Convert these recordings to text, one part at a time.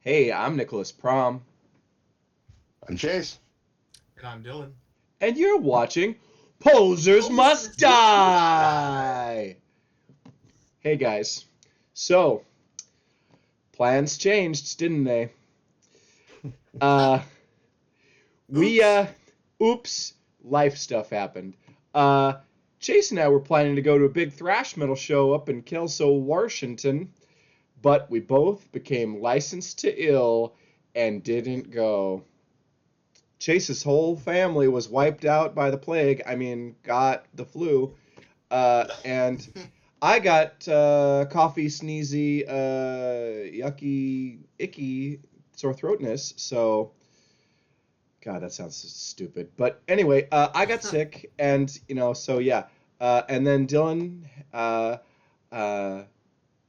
Hey, I'm Nicholas Prom, I'm Chase. And I'm Dylan. and you're watching Posers Must Posers Must Die! Hey guys, so, plans changed, didn't they? Uh, we, Oops. uh, oops, life stuff happened. Uh, Chase and I were planning to go to a big thrash metal show up in Kelso, Washington, but we both became licensed to ill and didn't go. Chase's whole family was wiped out by the plague. I mean, got the flu. And I got coffee, sneezy, yucky, icky, sore throatness. So, God, that sounds stupid. But anyway, I got sick, and so yeah. And then Dylan uh,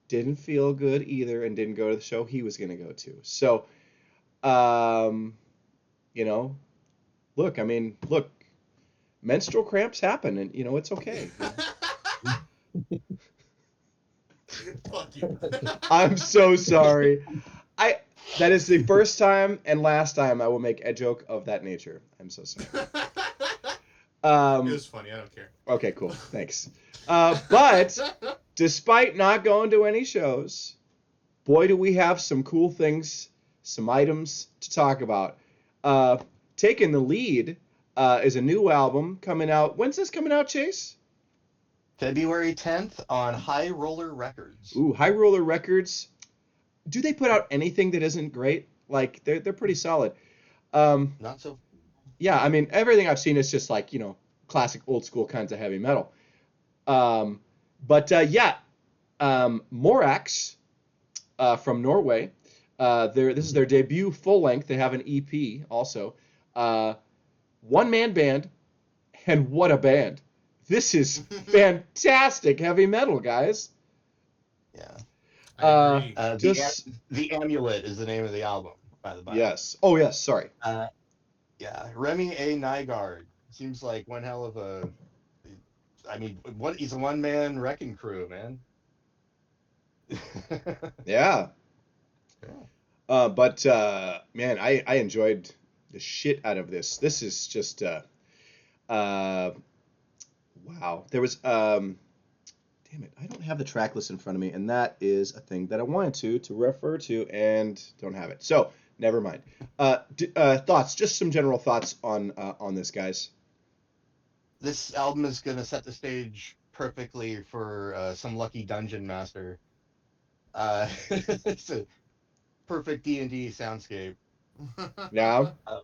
didn't feel good either, and didn't go to the show he was gonna go to. So, um, you know, look, I mean, look, menstrual cramps happen, and it's okay. Fuck you. I'm so sorry. I That is the first time and last time I will make a joke of that nature. I'm so sorry. It Um, was funny. I don't care. okay, cool. Thanks. But despite not going to any shows, boy, do we have some cool things, some items to talk about. Uh, Taking the lead is a new album coming out. When's this coming out, Chase? February 10th on High Roller Records. Ooh, High Roller Records. Do they put out anything that isn't great? Like they're pretty solid. Um, Not so. yeah, I mean everything I've seen is just like classic old school kinds of heavy metal. Um, but yeah, MORAX from Norway. This is their debut full length. They have an EP also. Uh, One man band, and what a band! This is fantastic heavy metal, guys. Yeah. I agree. Just The Amulet is the name of the album, by the by. yes. Oh yes. Sorry. Uh, yeah. Remy A. Nygaard seems like one hell of a. I mean, he's a one-man wrecking crew, man. Yeah. Yeah. But man, I enjoyed the shit out of this. This is just uh, wow. There was damn it, I don't have the track list in front of me, and that is a thing that I wanted to refer to and don't have it. So never mind. Thoughts, just some general thoughts on this, guys. This album is gonna set the stage perfectly for some lucky dungeon master. It's a perfect D&D soundscape. Yeah, Uh,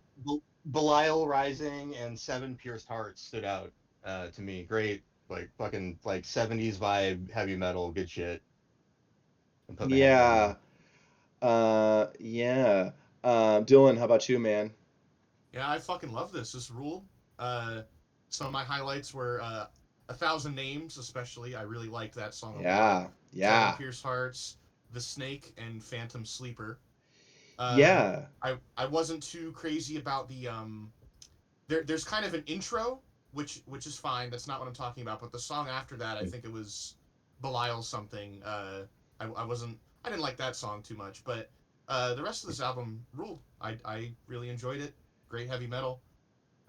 Belial Rising and Seven Pierced Hearts stood out to me. Great, like fucking like 70s vibe, heavy metal, good shit. And put my hand up. yeah, yeah. Dylan, how about you, man? Yeah, I fucking love this. This rule. Uh, some of my highlights were A Thousand Names, especially. I really liked that song a lot. Yeah, Seven yeah, Pierce Hearts, The Snake, and Phantom Sleeper. Uh, yeah, I wasn't too crazy about the there's kind of an intro which is fine. That's not what I'm talking about. But the song after that, I think it was Belial something. I wasn't I didn't like that song too much, but the rest of this album ruled. I really enjoyed it. Great heavy metal.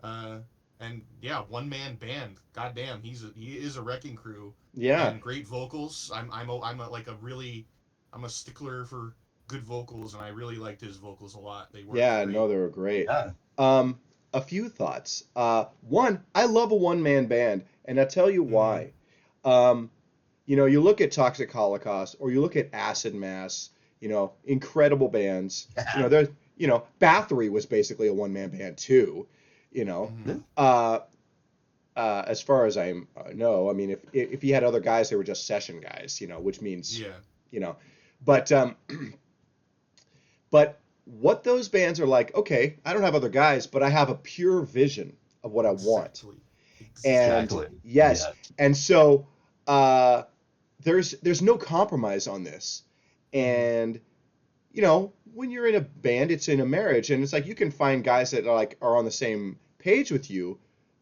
Uh, and yeah, one man band. Goddamn, he is a wrecking crew yeah, and great vocals. I'm a stickler for good vocals, and I really liked his vocals a lot. They worked yeah. No, great. they were great. Yeah. A few thoughts. One, I love a one-man band, and I'll tell you Mm-hmm. why. Um, you look at Toxic Holocaust, or you look at Acid Mass. Incredible bands. There's, Bathory was basically a one-man band too. You know, Mm-hmm. uh, as far as I know, I mean, if he had other guys, they were just session guys. Which means, Yeah, you know, but but what those bands are like, okay, I don't have other guys, but I have a pure vision of what I want. exactly, And Exactly. exactly. yes, Yes. and so uh, there's no compromise on this. Mm-hmm. And when you're in a band, it's in a marriage, and it's like you can find guys that are on the same page with you,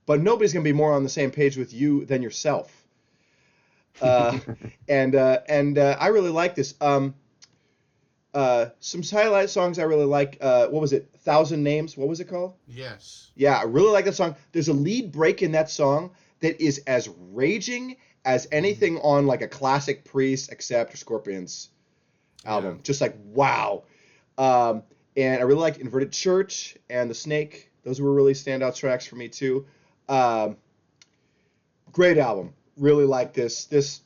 but nobody's gonna be more on the same page with you than yourself. Uh, and I really like this. some highlight songs I really like. What was it? 1,000 Names. What was it called? Yes. Yeah, I really like that song. There's a lead break in that song that is as raging as anything on like a classic Priest, Accept, or Scorpions album. Yeah. Just like wow. And I really like Inverted Church and The Snake. Those were really standout tracks for me too. Great album. Really like this.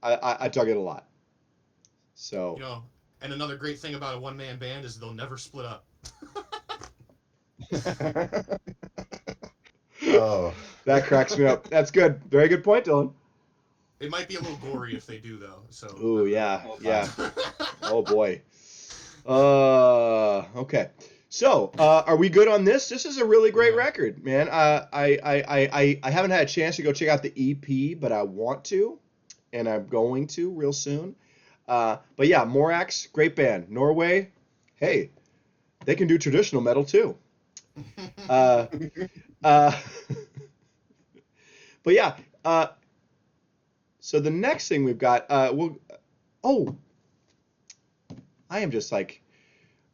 I dug it a lot. So. You know, and another great thing about a one-man band is they'll never split up. Oh, That cracks me up. That's good. Very good point, Dylan. It might be a little gory if they do, though. So. Ooh, yeah, Oh, yeah. Oh boy. Okay. So, are we good on this? This is a really great record, man. I haven't had a chance to go check out the EP, but I want to, and I'm going to real soon. But yeah, MORAX, great band. Norway, hey, they can do traditional metal too. Uh, but yeah, so the next thing we've got, I am just like,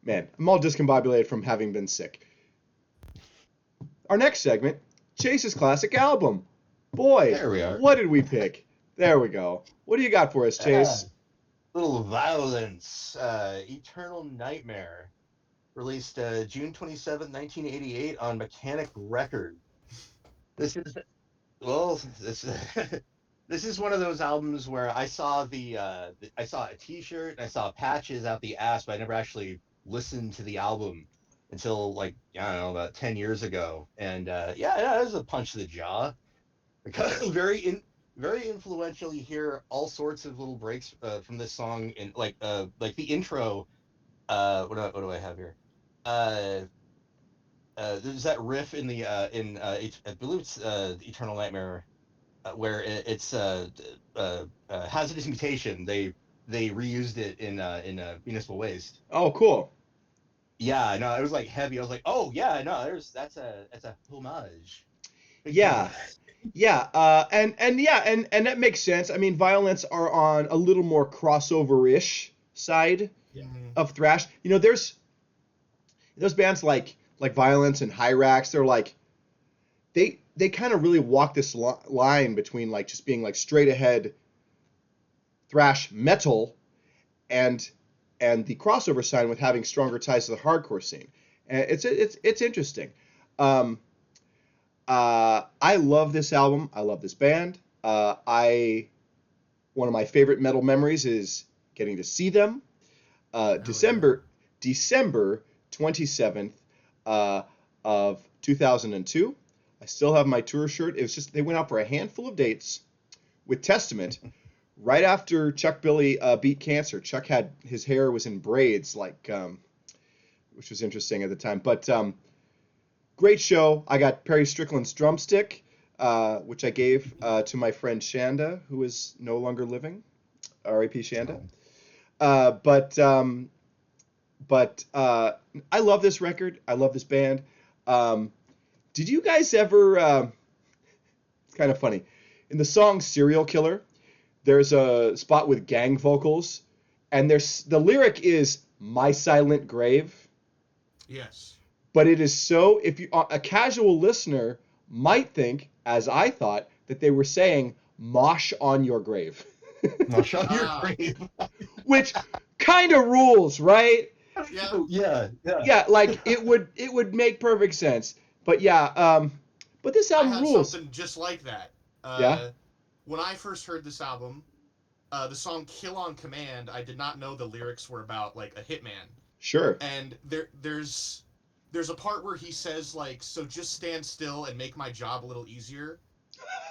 man, I'm all discombobulated from having been sick. Our next segment, Chase's classic album. Boy, there we are. What did we pick? There we go. What do you got for us, Chase? Little VIO-LENCE, Eternal Nightmare, released June 27th, 1988 on Mechanic Record. This is this is one of those albums where I saw I saw a T-shirt and I saw patches out the ass, but I never actually listened to the album until like I don't know about 10 years ago. And yeah, it was a punch to the jaw. Because very influential. You hear all sorts of little breaks from this song, and like the intro. What do I have here? There's that riff in the I believe it's Eternal Nightmare, where it's hazardous mutation. They reused it in municipal waste. Oh, cool. Yeah, no, it was like heavy. I was like, oh yeah, no, that's a homage. Big Yeah. time. Yeah, and that makes sense. I mean, VIO-LENCE are on a little more crossover-ish side of thrash. You know, there's bands like VIO-LENCE and VARUKERS. They're like they kind of really walk this line between like just being like straight ahead thrash metal and the crossover side with having stronger ties to the hardcore scene. And it's interesting. I love this album. I love this band. One of my favorite metal memories is getting to see them. December 27th of 2002. I still have my tour shirt. It was just they went out for a handful of dates with Testament right after Chuck Billy beat cancer. Chuck had his hair was in braids, like which was interesting at the time. But great show. I got Perry Strickland's drumstick, which I gave to my friend Shanda, who is no longer living. R.I.P. Shanda. But I love this record. I love this band. Did you guys ever? It's kind of funny. In the song "Serial Killer," there's a spot with gang vocals, and the lyric is "My Silent Grave." Yes. But it is so, if you a casual listener might think, as I thought, that they were saying "mosh on your grave," Mosh on your grave. which kind of rules, right? Yeah. Like it would make perfect sense. But yeah, but this I album had rules. something just like that. Yeah? When I first heard this album, the song "Kill on Command," I did not know the lyrics were about like a hitman. Sure. And there's a part where he says like, "So just stand still and make my job a little easier."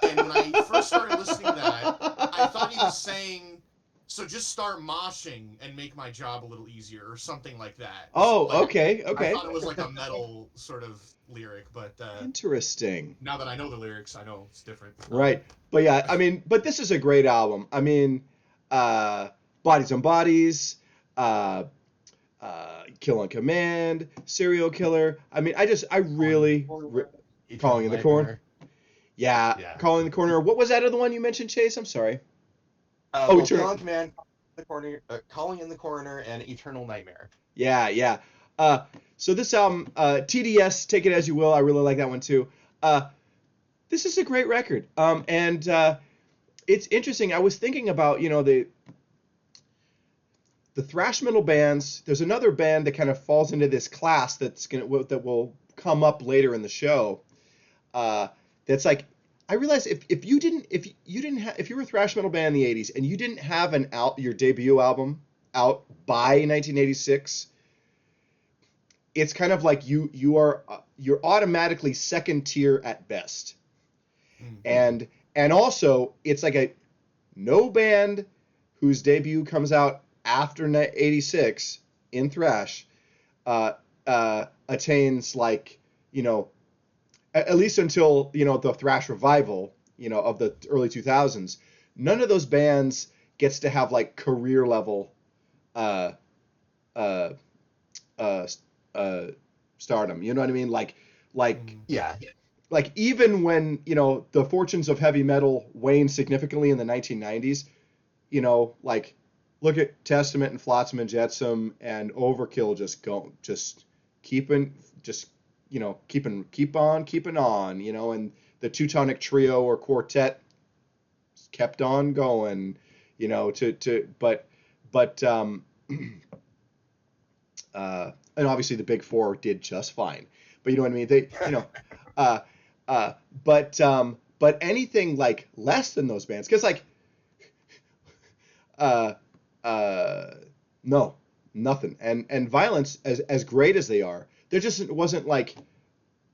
And when I first started listening to that, I thought he was saying, "So just start moshing and make my job a little easier," or something like that. Oh, Like, okay. I thought it was like a metal sort of lyric, but Interesting. now that I know the lyrics, I know it's different. Right. But yeah, I mean, but this is a great album. I mean, Bodies on Bodies, Kill on Command, Serial Killer. I mean, I really Calling in the Corner. Yeah, Calling in the Corner. What was that other one you mentioned, Chase? I'm sorry. Kill on Command. Calling in the Coroner, and Eternal Nightmare. Yeah. So this album, TDS, Take It As You Will, I really like that one too. This is a great record. And it's interesting. I was thinking about, the thrash metal bands. There's another band that kind of falls into this class that will come up later in the show. That's like, I realized if you were a thrash metal band in the 80s and you didn't have your debut album out by 1986, it's kind of like you're automatically second tier at best. Mm-hmm. And also it's like no band whose debut comes out after 86 in thrash attains, like, at least until, the thrash revival, of the early 2000s. None of those bands gets to have like career level stardom. You know what I mean? Like yeah. Like even when, the fortunes of heavy metal waned significantly in the 1990s, like look at Testament and Flotsam and Jetsam and Overkill keep on keeping on, and the Teutonic Trio or Quartet kept on going, and obviously the Big Four did just fine. But you know what I mean? They, but anything like less than those bands, because like, no, nothing. And Violence, as great as they are, there just wasn't like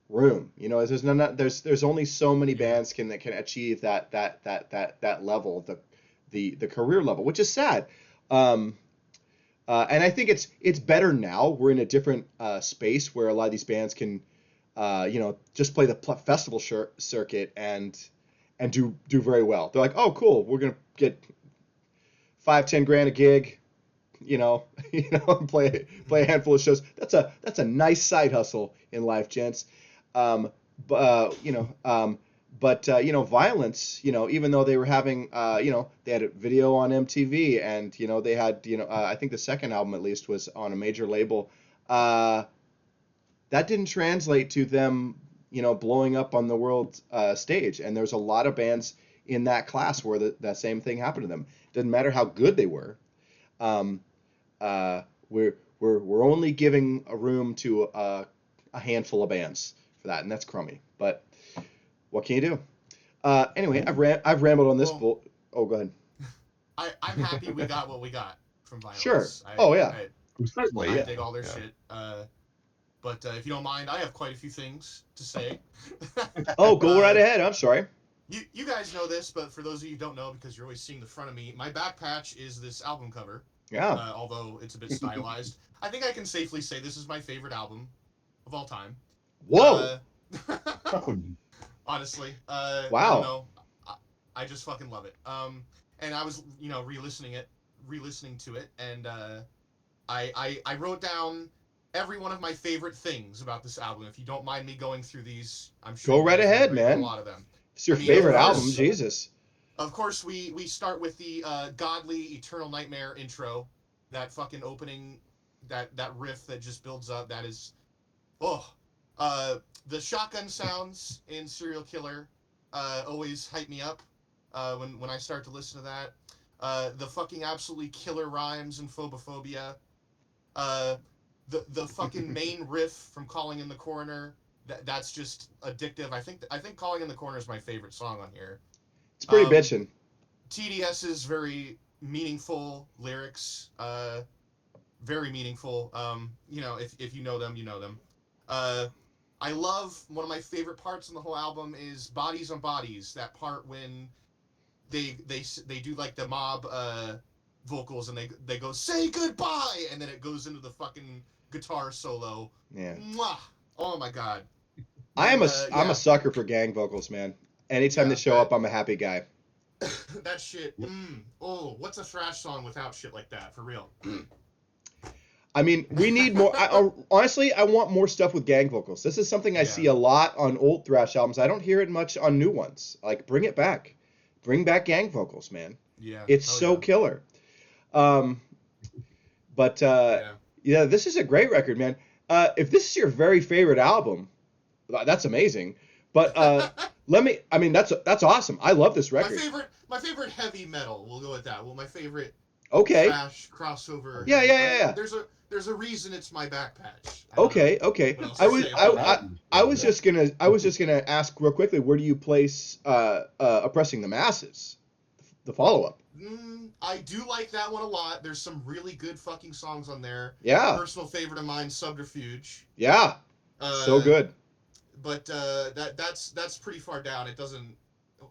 room. There's only so many bands that can achieve that level, the career level, which is sad. And I think it's better now. We're in a different space where a lot of these bands can, just play the festival circuit and do very well. They're like, oh, cool, we're gonna get $5-10 grand a gig, and play a handful of shows. That's a nice side hustle in life, gents. Violence, even though they were having, they had a video on MTV, and they had, I think the second album at least was on a major label. That didn't translate to them, blowing up on the world stage. And there's a lot of bands in that class where that same thing happened to them. Doesn't matter how good they were. We're only giving a room to a handful of bands for that, and that's crummy. But what can you do? Anyway, I've rambled on this. Well, go ahead. I'm happy we got what we got from Violence. Sure. I dig all their shit. But if you don't mind, I have quite a few things to say. Go right ahead. I'm sorry. You guys know this, but for those of you who don't know, because you're always seeing the front of me, my back patch is this album cover. Yeah. Although it's a bit stylized. I think I can safely say this is my favorite album of all time. Whoa. Honestly. Wow. I don't know. I just fucking love it. And I was, re-listening to it, and I wrote down every one of my favorite things about this album. If you don't mind me going through these, I'm sure. Go right ahead, man. A lot of them. It's your favorite album, Jesus. Of course, we start with the godly Eternal Nightmare intro, that fucking opening, that riff that just builds up. That is, the shotgun sounds in Serial Killer always hype me up when I start to listen to that. The fucking absolutely killer rhymes in Phobophobia. The fucking main riff from Calling in the Coroner, that's just addictive. I think Calling in the Coroner is my favorite song on here. It's pretty bitchin'. TDS's very meaningful lyrics, very meaningful. If you know them, you know them. I love, one of my favorite parts in the whole album is Bodies on Bodies, that part when they do like the mob vocals and they go, say goodbye, and then it goes into the fucking guitar solo. Yeah. Mwah! Oh my god. I'm a sucker for gang vocals, man. Anytime they show up, I'm a happy guy. That shit. What's a thrash song without shit like that? For real. I mean, we need more. Honestly, I want more stuff with gang vocals. This is something I see a lot on old thrash albums. I don't hear it much on new ones. Like, bring it back. Bring back gang vocals, man. Yeah. It's killer. Um, but Yeah. yeah, this is a great record, man. If this is your very favorite album, that's amazing. But I mean, that's awesome. I love this record. My favorite heavy metal. We'll go with that. Well, my favorite Okay. thrash crossover. Yeah, heavy, yeah, yeah, yeah. There's a reason it's my back patch. I don't Okay, know okay. what else I to was say about that. I was just gonna ask real quickly, where do you place Oppressing the Masses, the follow up? I do like that one a lot. There's some really good fucking songs on there. Yeah, Personal favorite of mine, Subterfuge. yeah, so good. But that's pretty far down. It doesn't.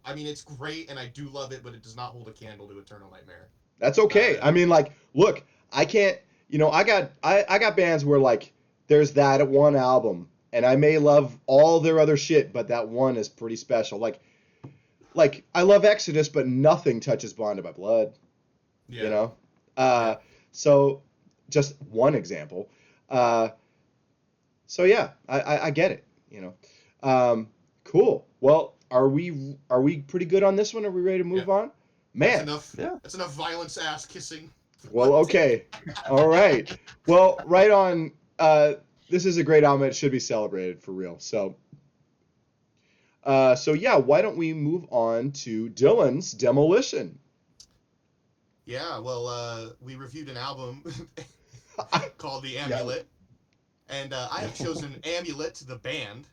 I mean, it's great and I do love it, but it does not hold a candle to Eternal Nightmare. That's okay. I mean, like, look, I can't. I got bands where like there's that one album, and I may love all their other shit, but that one is pretty special. Like I love Exodus, but nothing touches Bonded by Blood. Yeah. You know. Yeah. So just one example. So yeah, I get it. Cool. Well, are we pretty good on this one? Are we ready to move on? Man. That's enough violence ass kissing. Well, okay. All right. Well, right on. This is a great album. It should be celebrated for real. So yeah, why don't we move on to Dylan's Demolition? Yeah, well, we reviewed an album called The Amulet, and I have chosen Amulet, the band.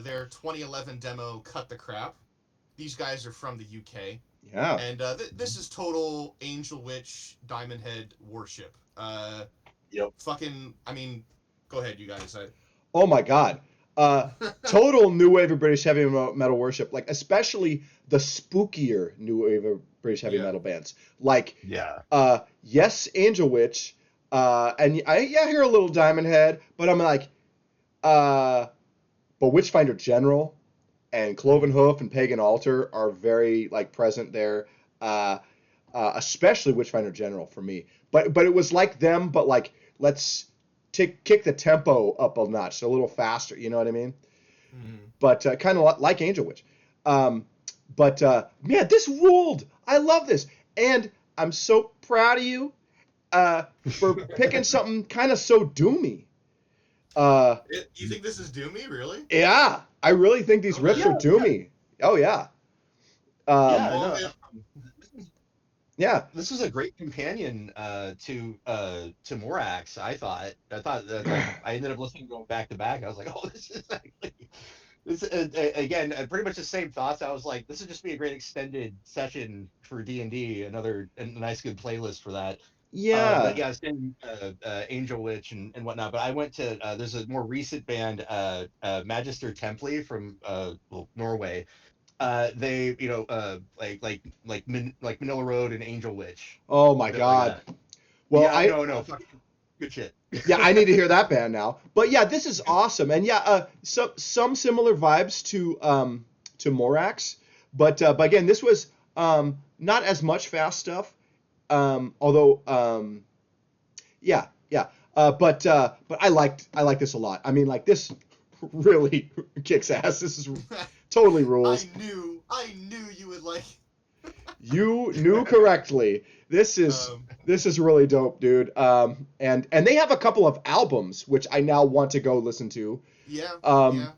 Their 2011 demo, Cut the Crap. These guys are from the UK. Yeah. And this is total Angel Witch, Diamond Head worship. Fucking, I mean, go ahead, you guys. Oh my God. Total new wave of British heavy metal worship, like especially the spookier new wave of British heavy metal bands. Like, yes, Angel Witch, and I hear a little Diamond Head, but I'm like, but Witchfinder General and Cloven Hoof and Pagan Altar are very like present there, especially Witchfinder General for me. But it was like them, but like let's kick the tempo up a notch, so a little faster. You know what I mean? Mm-hmm. But kind of like Angel Witch. But man, this ruled. I love this, and I'm so proud of you for picking something kind of so doomy. You think this is doomy, really? Yeah, I really think these riffs are doomy. Yeah. Oh yeah. Yeah. This was a great companion to MORAX. I thought that I ended up listening going back to back. I was like, oh, this is actually again pretty much the same thoughts. I was like, this would just be a great extended session for D&D. A nice good playlist for that. Yeah. But yeah, it's been Angel Witch and whatnot. But I went to there's a more recent band, Magister Templi from Norway. They like Manila Road and Angel Witch. Oh my God. Like well, yeah, good shit. Yeah, I need to hear that band now. But yeah, this is awesome, and yeah, some similar vibes to MORAX, but again, this was not as much fast stuff. Although but I like this a lot. I mean, like this really kicks ass. This is totally rules. I knew you would like. You knew correctly. This is really dope, dude. And they have a couple of albums which I now want to go listen to. Yeah.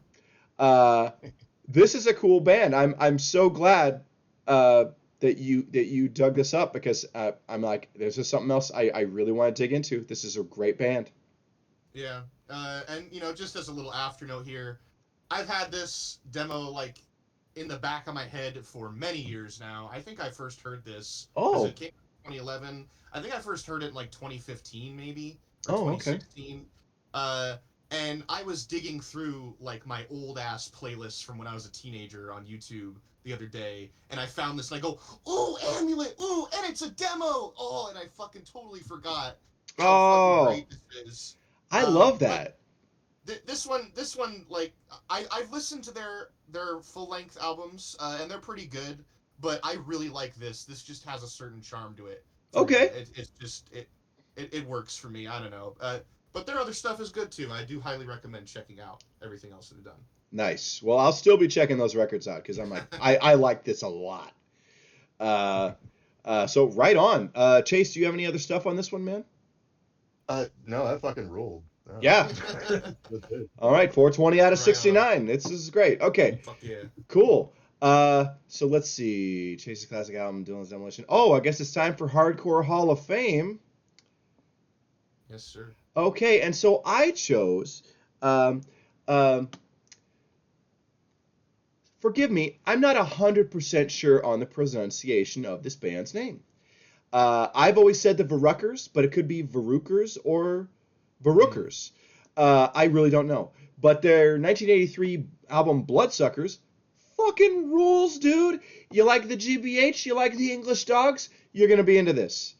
This is a cool band. I'm so glad that you dug this up, because I'm like, there's just something else I really want to dig into. This is a great band. Yeah. And just as a little after note here, I've had this demo like in the back of my head for many years now. I think I first heard this. Oh. It came in 2011. I think I first heard it in like 2015 maybe, or 2016. Okay. And I was digging through like my old ass playlists from when I was a teenager on YouTube the other day, and I found this and I go, "Ooh, Amulet! Ooh, and it's a demo!" Oh, and I fucking totally forgot how fucking great this is. I love that. This one, like I've listened to their full length albums, and they're pretty good. But I really like this. This just has a certain charm to it. Okay. It's just it works for me. I don't know. But their other stuff is good too. I do highly recommend checking out everything else they've done. Nice. Well, I'll still be checking those records out, because I'm like, I like this a lot. So right on. Chase, do you have any other stuff on this one, man? No, that fucking ruled. No. Yeah. All right, 420 out of Right on. 69. This is great. Okay, Fuck yeah. cool. So let's see. Chase's classic album, Dylan's Demolition. Oh, I guess it's time for Hardcore Hall of Fame. Yes, sir. Okay, and so I chose. Um, um, Forgive me, I'm not 100% sure on the pronunciation of this band's name. I've always said the VARUKERS, but it could be VARUKERS or VARUKERS. I really don't know. But their 1983 album Bloodsuckers fucking rules, dude. You like the GBH, you like the English Dogs, you're going to be into this.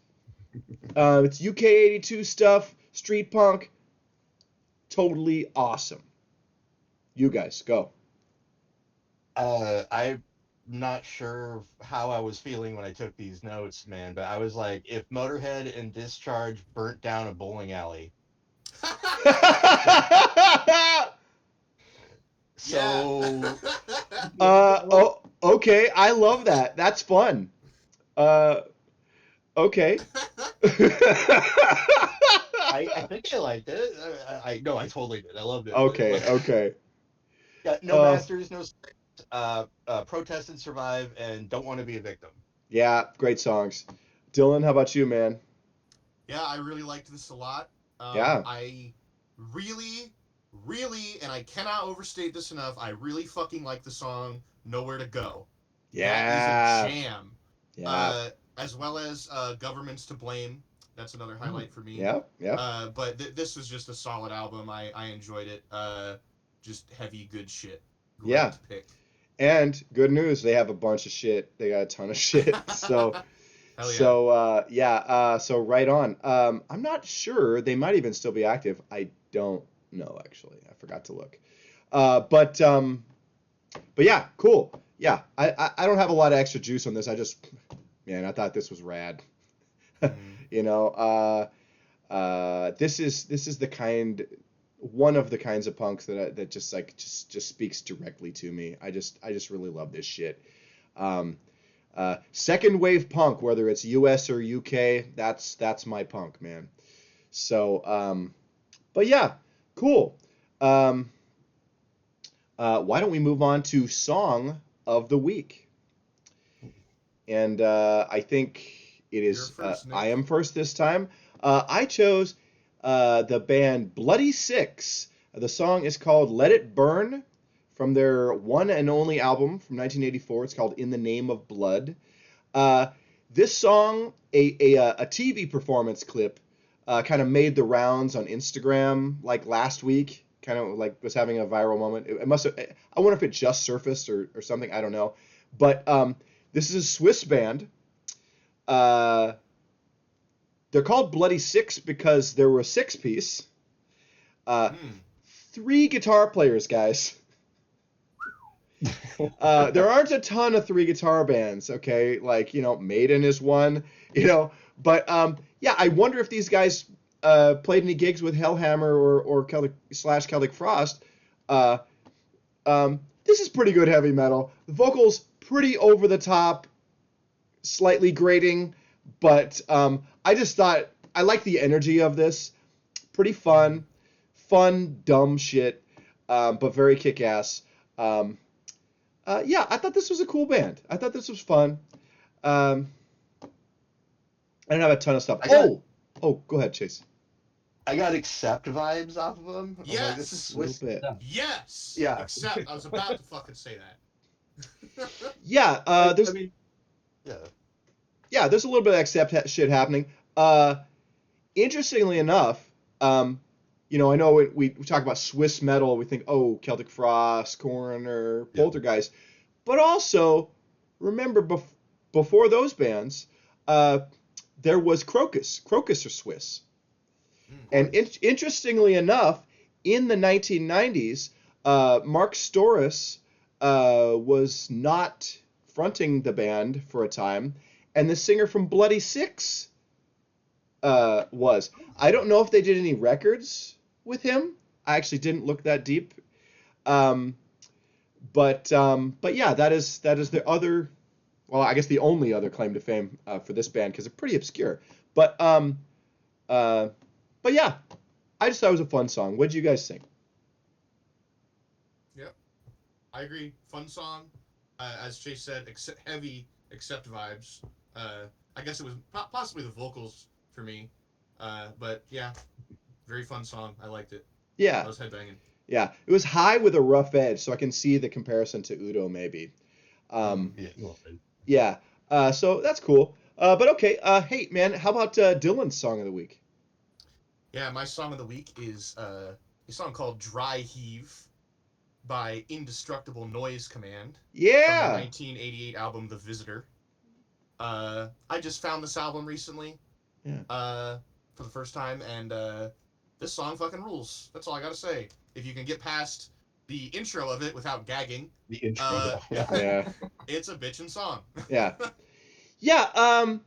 It's UK 82 stuff, street punk. Totally awesome. You guys, go. I'm not sure how I was feeling when I took these notes, man, but I was like, if Motorhead and Discharge burnt down a bowling alley. So, Okay, I love that. That's fun. Okay. I think I liked it. No, I totally did. I loved it. Okay. Yeah, no masters, no protest and survive, and don't want to be a victim. Yeah, great songs. Dylan, how about you, man? Yeah, I really liked this a lot. Yeah. I really, and I cannot overstate this enough, I really fucking like the song Nowhere to Go. Yeah. That is a jam. Yeah. As well as Government's to Blame. That's another highlight for me. Yeah. But this was just a solid album. I enjoyed it. Just heavy, good shit. Great pick. And good news, they have a bunch of shit. They got a ton of shit. So Hell yeah. So right on. I'm not sure. They might even still be active. I don't know actually. I forgot to look. But yeah, cool. Yeah. I don't have a lot of extra juice on this. I thought this was rad. You know, this is one of the kinds of punks that just speaks directly to me. I just really love this shit. Second wave punk, whether it's US or UK, that's my punk, man. So, but yeah, cool. Why don't we move on to song of the week? And I think it is. I am first this time. I chose the band Bloody Six. The song is called "Let It Burn" from their one and only album from 1984. It's called "In the Name of Blood." This song, a TV performance clip, kind of made the rounds on Instagram like last week. Kind of like was having a viral moment. It must have. I wonder if it just surfaced or something. I don't know. But this is a Swiss band. They're called Bloody Six because there were a six-piece. 3 guitar players, guys. There aren't a ton of 3 guitar bands, okay? Like, Maiden is one, But, yeah, I wonder if these guys played any gigs with Hellhammer or Celtic Frost. This is pretty good heavy metal. The vocals, pretty over the top, slightly grating, but I just thought I like the energy of this. Pretty fun, dumb shit, but very kick-ass. Yeah, I thought this was a cool band. I thought this was fun. I don't have a ton of stuff. Go ahead, Chase. I got Accept vibes off of them. Yes. Like, this is Swiss. A little bit. Yes. Yeah. Accept. I was about to fucking say that. Yeah. There's. Yeah, there's a little bit of Accept shit happening. Interestingly enough, I know we talk about Swiss metal, we think, Celtic Frost, Korn, or Poltergeist. But also, remember, before those bands, there was Crocus. Crocus are Swiss. And interestingly enough, in the 1990s, Mark Storis was not fronting the band for a time, and the singer from Bloody Six was. I don't know if they did any records with him. I actually didn't look that deep. But yeah, that is the other well, I guess the only other claim to fame for this band because they're pretty obscure. But uh, but yeah, I just thought it was a fun song. What did you guys think? Yep, I agree. Fun song. As Chase said, heavy accept vibes. I guess it was possibly the vocals for me. But yeah, very fun song. I liked it. Yeah, I was headbanging. yeah, it was high with a rough edge, so I can see the comparison to Udo maybe. Um, Yeah. Well, yeah, so that's cool. But okay, hey man, how about Dylan's song of the week? Yeah, my song of the week is a song called "Dry Heave" by Indestructible Noise Command from their Yeah, 1988 album "The Visitor." I just found this album recently yeah. for the first time, and this song fucking rules. That's all I gotta say. If you can get past the intro of it without gagging, the intro. uh, Yeah. Yeah, it's a bitchin' song. yeah, yeah.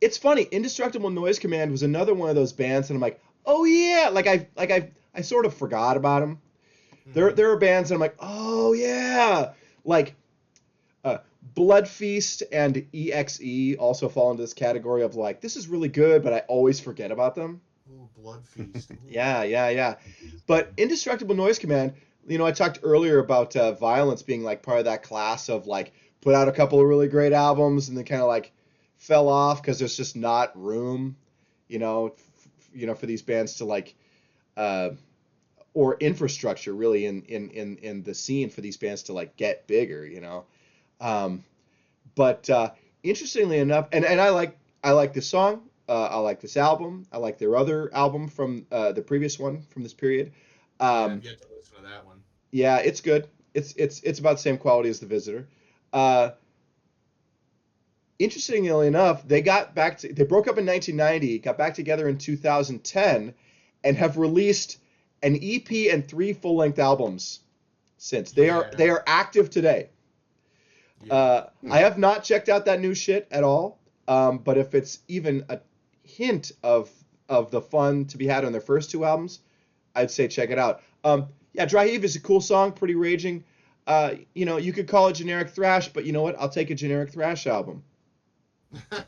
It's funny. Indestructible Noise Command was another one of those bands, and I'm like, oh yeah, I sort of forgot about them. There are bands, and I'm like, oh yeah, like uh, Blood Feast and EXE also fall into this category of like, this is really good, but I always forget about them. Ooh, Blood Feast. Ooh. Yeah, yeah, yeah. But Indestructible Noise Command, I talked earlier about Violence being like part of that class of like put out a couple of really great albums and then kind of like fell off because there's just not room, for these bands to like, uh, or infrastructure really in the scene for these bands to like get bigger. Um, but interestingly enough, and I like this song. I like this album. I like their other album from the previous one from this period. Yeah, Um, I've yet to listen to that one. yeah, it's good. It's about the same quality as The Visitor. Uh, Interestingly enough, they broke up in 1990, got back together in 2010, and have released an EP and 3 full-length albums since. They are Yeah. they are active today. Yeah. I have not checked out that new shit at all. But if it's even a hint of the fun to be had on their first 2 albums, I'd say check it out. Yeah, Dry Heave is a cool song, pretty raging. You could call it generic thrash, but you know what? I'll take a generic thrash album. I'll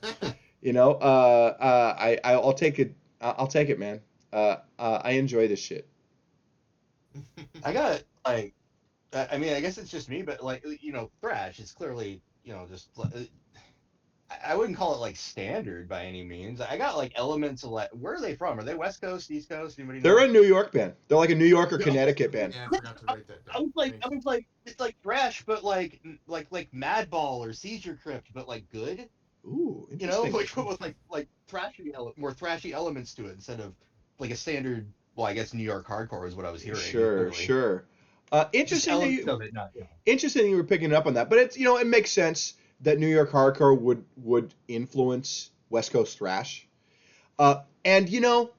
take it. I'll take it, man. I enjoy this shit. I got like, I mean, I guess it's just me, but like, thrash is clearly, just. I wouldn't call it like standard by any means. I got like elements of like, where are they from? Are they West Coast, East Coast? Anybody know? They're a New York band. They're like a New York or Yeah. Connecticut band. Yeah, I forgot to write that down. I was like, it's like thrash, but like Madball or Seizure Crypt, but like good. Ooh, You know, interesting. with like more thrashy elements to it instead of like a standard. Well, I guess New York hardcore is what I was hearing. Sure, Clearly, sure. just Interesting that elements you of it, not. interesting that you were picking up on that, but it makes sense that New York hardcore would influence West Coast thrash. And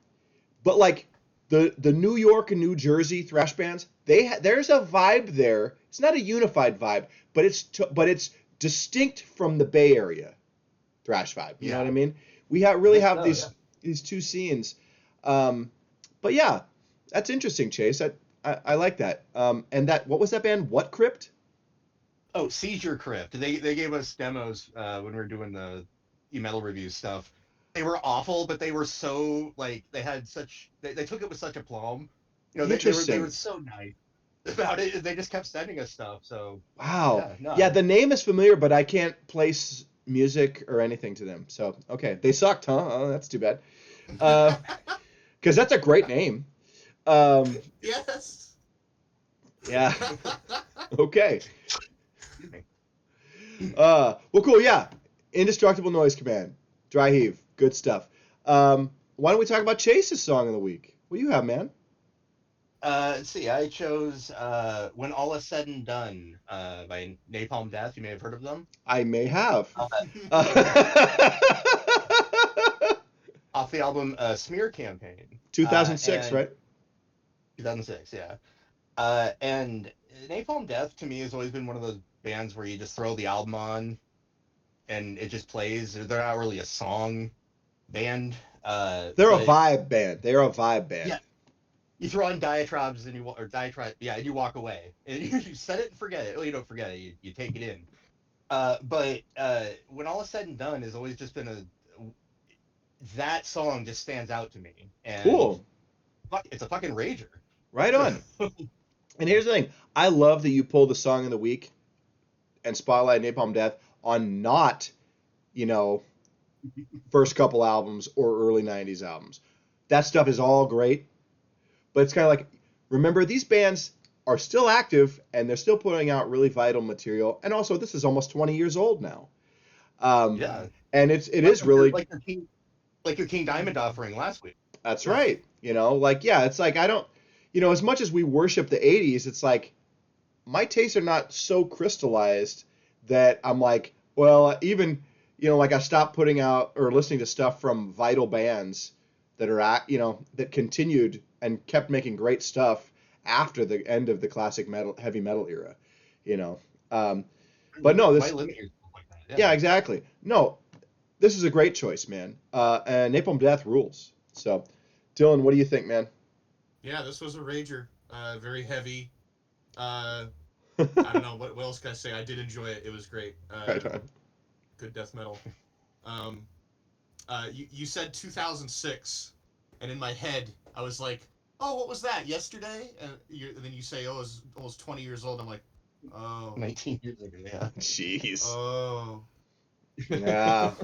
but like the New York and New Jersey thrash bands, there's a vibe there. It's not a unified vibe, but it's distinct from the Bay Area thrash vibe. You know Yeah. what I mean? We really Yes, have no, these 2 scenes. But yeah, that's interesting, Chase. I like that. And what was that band? What Crypt? Oh, Seizure Crypt. They gave us demos when we were doing the metal review stuff. They were awful, but they were so like they took it with such aplomb. They were Interesting. so nice about it. They just kept sending us stuff. So Wow. yeah, no. Yeah, the name is familiar, but I can't place music or anything to them. So, okay. They sucked, huh? Oh, that's too bad. Because that's a great name. Um, Yes. yeah. Okay. Well, cool. Yeah. Indestructible Noise Command. Dry Heave. Good stuff. Why don't we talk about Chase's song of the week? What do you have, man? Let's see. I chose "When All Is Said and Done" by Napalm Death. You may have heard of them. I may have. Off the album Smear Campaign. 2006, And right? 2006, yeah. And Napalm Death to me has always been one of those bands where you just throw the album on and it just plays. They're not really a song band. They're a vibe band. They're a vibe band. Yeah. You throw on diatribes and you walk away. And you set it and forget it. Well, you don't forget it. You take it in. But when all is said and done, has always just been that song just stands out to me, and Cool. it's a fucking rager. Right on. And here's the thing. I love that you pulled the song of the week and Spotlight Napalm Death on not, you know, first couple albums or early 90s albums. That stuff is all great, but it's kind of like, remember, these bands are still active and they're still putting out really vital material. And also, this is almost 20 years old now. Yeah, And it like is really, like your King Diamond offering last week. that's right. Like, yeah, it's like, I don't, as much as we worship the 80s, it's like, my tastes are not so crystallized that I'm like, well, even, like I stopped putting out or listening to stuff from vital bands that are at, that continued and kept making great stuff after the end of the classic heavy metal era, you know. But no, Why this, limit yourself like that? yeah, Yeah. exactly. No, this is a great choice, man. And Napalm Death rules. So, Dylan, what do you think, man? Yeah, this was a rager. Very heavy. I don't know what else can I say. I did enjoy it. It was great. Right on. Good death metal. Um, you said 2006, and in my head I was like, oh, what was that? Yesterday? And then you say, oh, it was almost 20 years old. I'm like, oh, 19 years ago. Yeah. Jeez. oh. Yeah.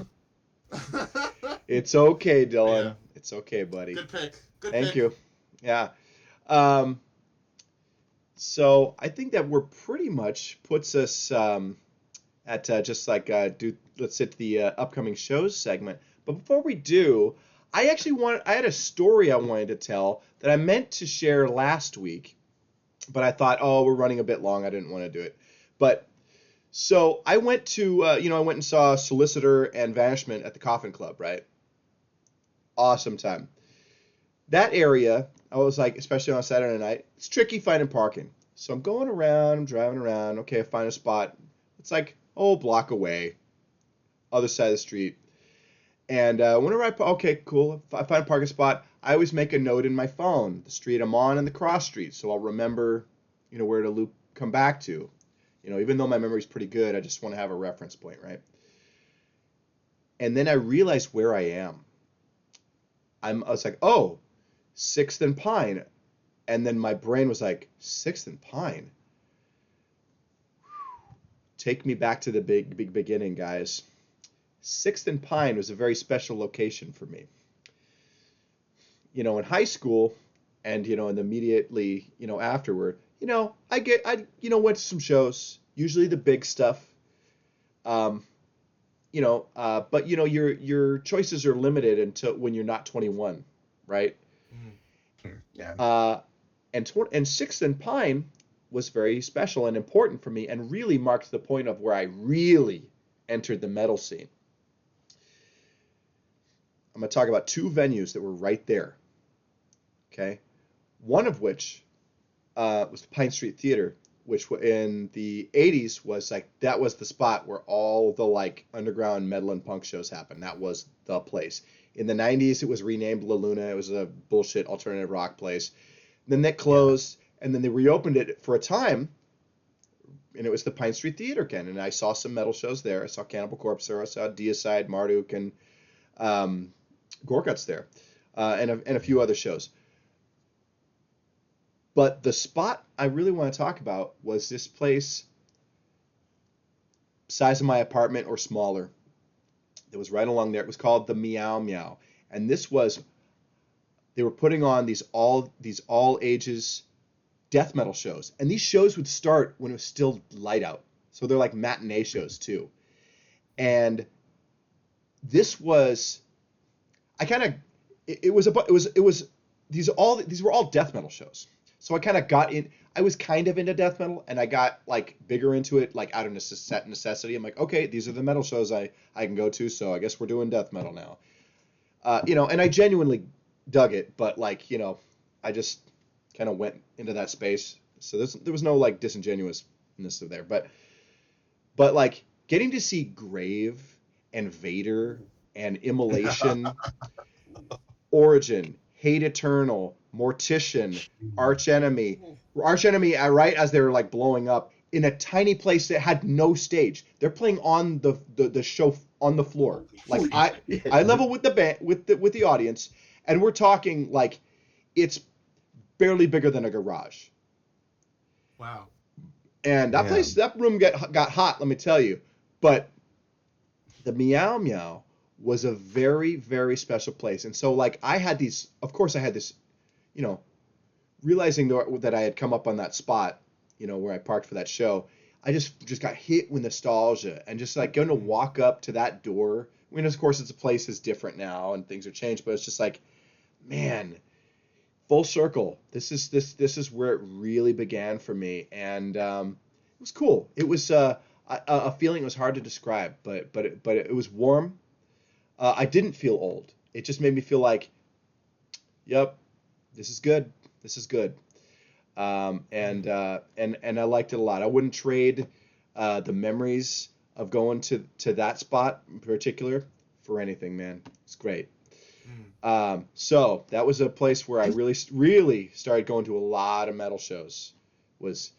It's okay, Yeah, Dylan. It's okay, buddy. good pick. Good Thank pick. you. Yeah. Um, so I think that we're pretty much puts us at just like let's hit the upcoming shows segment. But before we do, I had a story I wanted to tell that I meant to share last week, but I thought, oh, we're running a bit long. I didn't want to do it. But so I went to, I went and saw Solicitor and Vanishment at the Coffin Club, right? Awesome time. That area, I was like, especially on a Saturday night, it's tricky finding parking. So I'm going around, I'm driving around. Okay, I find a spot. It's like, oh, a block away, other side of the street. And whenever okay, cool. If I find a parking spot, I always make a note in my phone, the street I'm on and the cross street, so I'll remember, where to loop, come back to. Even though my memory's pretty good, I just want to have a reference point, right? And then I realized where I am. I was like, oh, 6th and Pine. And then my brain was like, 6th and Pine? Take me back to the big beginning, guys. 6th and Pine was a very special location for me. In high school and, and immediately, afterward, I went to some shows, usually the big stuff. But your choices are limited until when you're not 21, right? Yeah. And 6th and Pine was very special and important for me, and really marked the point of where I really entered the metal scene. I'm going to talk about two venues that were right there. Okay, one of which was the Pine Street Theater, which in the 80s was like, that was the spot where all the like underground metal and punk shows happened. That was the place. In the 90s, it was renamed La Luna. It was a bullshit alternative rock place. Then that closed, and then they reopened it for a time, and it was the Pine Street Theater again. And I saw some metal shows there. I saw Cannibal Corpse there. I saw Deicide, Marduk, and Gorguts there, and a few other shows. But the spot I really want to talk about was this place, size of my apartment or smaller. It was right along there. It was called the Meow Meow, and they were putting on these all ages death metal shows, and these shows would start when it was still light out, so they're like matinee shows too. And this was, these were all death metal shows. So I kind of got in. I was kind of into death metal, and I got like bigger into it, like out of necessity. I'm like, okay, these are the metal shows I can go to, so I guess we're doing death metal now. And I genuinely dug it, but like, I just kind of went into that space. So there was no like disingenuousness there, but like getting to see Grave and Vader and Immolation, Origin, Hate Eternal, Mortician, Arch Enemy, right as they were like blowing up, in a tiny place that had no stage. They're playing on the show on the floor. Like I level with the band with the audience, and we're talking like it's barely bigger than a garage. Wow. And that room got hot, let me tell you. But the Meow Meow was a very, very special place. And so like I had this, you know, realizing that I had come up on that spot, you know, where I parked for that show, I just got hit with nostalgia and just like going to walk up to that door. I mean, of course, it's a place is different now and things are changed, but it's just like, man, full circle. This is where it really began for me, and it was cool. It was a feeling. It was hard to describe, but it was warm. I didn't feel old. It just made me feel like, yep, this is good. This is good. And I liked it a lot. I wouldn't trade the memories of going to that spot in particular for anything, man. It's great. So that was a place where I really started going to a lot of metal shows. Was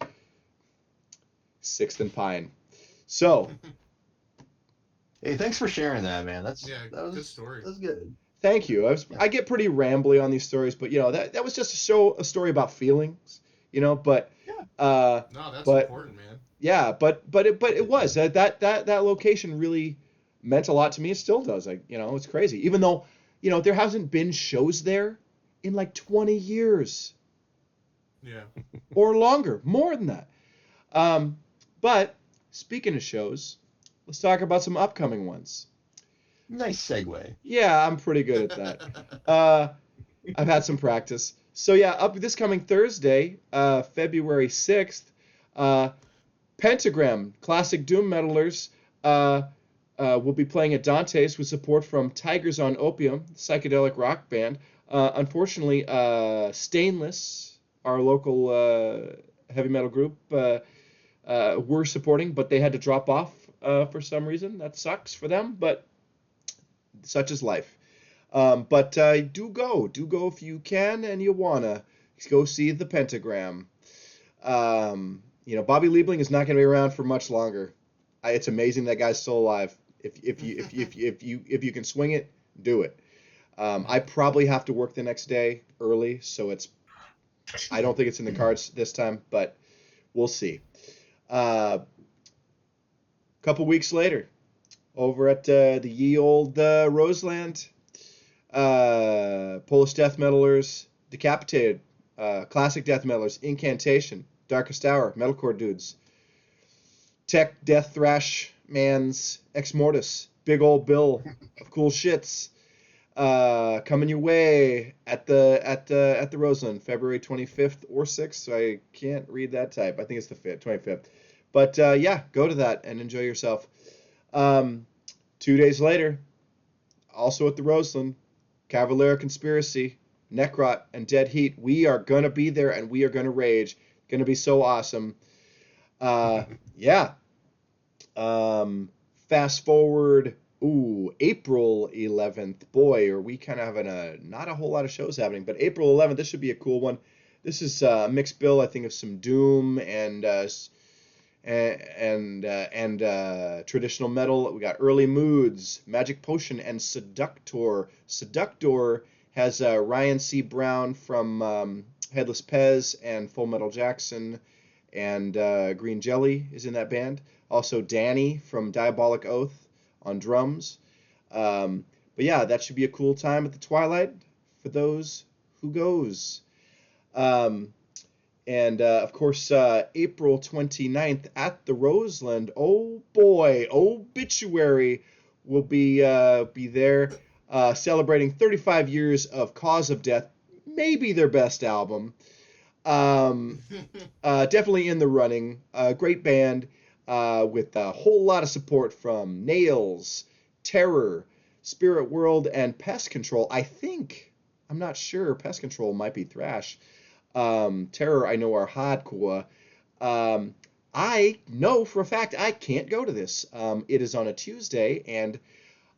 6th and Pine. So, hey, thanks for sharing that, man. That was good story. That's good. Thank you. I get pretty rambly on these stories, but you know that was just a story about feelings, you know. But no, that's important, man. Yeah, but it was that location really meant a lot to me. It still does. Like, you know, it's crazy. Even though, you know, there hasn't been shows there in like 20 years. Yeah. Or longer, more than that. But speaking of shows, let's talk about some upcoming ones. Nice segue. Yeah, I'm pretty good at that. I've had some practice. So yeah, up this coming Thursday, February 6th, Pentagram, classic doom metalers, will be playing at Dante's with support from Tigers on Opium, psychedelic rock band. Unfortunately, Stainless, our local heavy metal group, were supporting, but they had to drop off for some reason. That sucks for them, but such is life. But do go if you can and you wanna go see the Pentagram. You know, Bobby Liebling is not going to be around for much longer. It's amazing that guy's still alive. If you can swing it, do it. I probably have to work the next day early, so I don't think it's in the cards this time, but we'll see. Couple weeks later, over at the ye old Roseland, Polish death metalers, Decapitated, classic death metalers, Incantation, Darkest Hour, metalcore dudes, Tech Death Thrash Man's Ex Mortis, Big Old Bill of Cool Shits, coming your way at the Roseland, February 25th or 6th. So I can't read that type. I think it's the 25th. But yeah, go to that and enjoy yourself. 2 days later, also at the Roseland, Cavalera Conspiracy, Necrot, and Dead Heat. We are gonna be there and we are gonna rage. Gonna be so awesome. Yeah. Fast forward, April 11th. Boy, are we kind of having not a whole lot of shows happening, but April 11th, this should be a cool one. This is a mixed bill, I think, of some doom and traditional metal. We got Early Moods, Magic Potion, and Seductor. Seductor has Ryan C. Brown from Headless Pez and Full Metal Jackson, and Green Jelly is in that band. Also Danny from Diabolic Oath on drums. But yeah, that should be a cool time at the Twilight for those who goes. And of course, April 29th at the Roseland. Oh boy, Obituary will be there, celebrating 35 years of Cause of Death. Maybe their best album. Definitely in the running. Great band with a whole lot of support from Nails, Terror, Spirit World, and Pest Control. I'm not sure. Pest Control might be thrash. Terror, I know, are hardcore. I know for a fact I can't go to this. It is on a Tuesday, and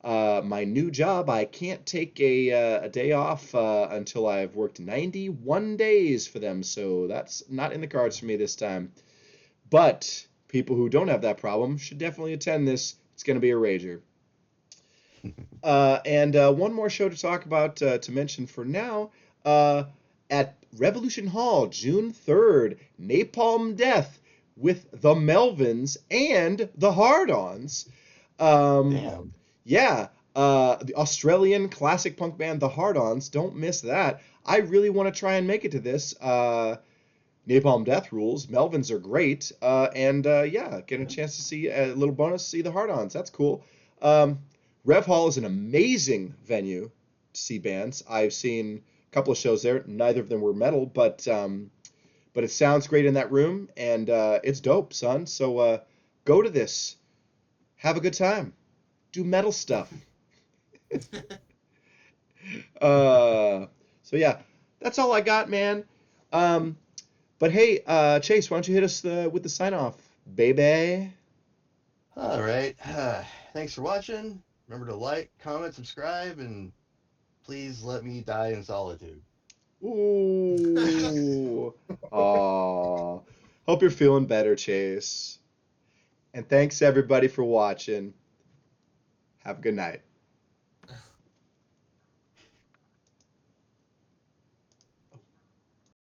my new job, I can't take a day off until I've worked 91 days for them, so that's not in the cards for me this time. But people who don't have that problem should definitely attend this. It's going to be a rager. And one more show to talk about, to mention for now, at Revolution Hall, June 3rd, Napalm Death with the Melvins and the Hard-Ons. Damn. Yeah, the Australian classic punk band, the Hard-Ons. Don't miss that. I really want to try and make it to this. Napalm Death rules. Melvins are great. And yeah, get a chance to see a little bonus, see the Hard-Ons. That's cool. Rev Hall is an amazing venue to see bands. I've seen a couple of shows there. Neither of them were metal, but it sounds great in that room, and it's dope, son. So go to this. Have a good time. Do metal stuff. So yeah, that's all I got, man. But hey, Chase, why don't you hit us with the sign off, baby? All right. Thanks for watching. Remember to like, comment, subscribe, and please let me die in solitude. Ooh. Aw. Hope you're feeling better, Chase. And thanks everybody for watching. Have a good night.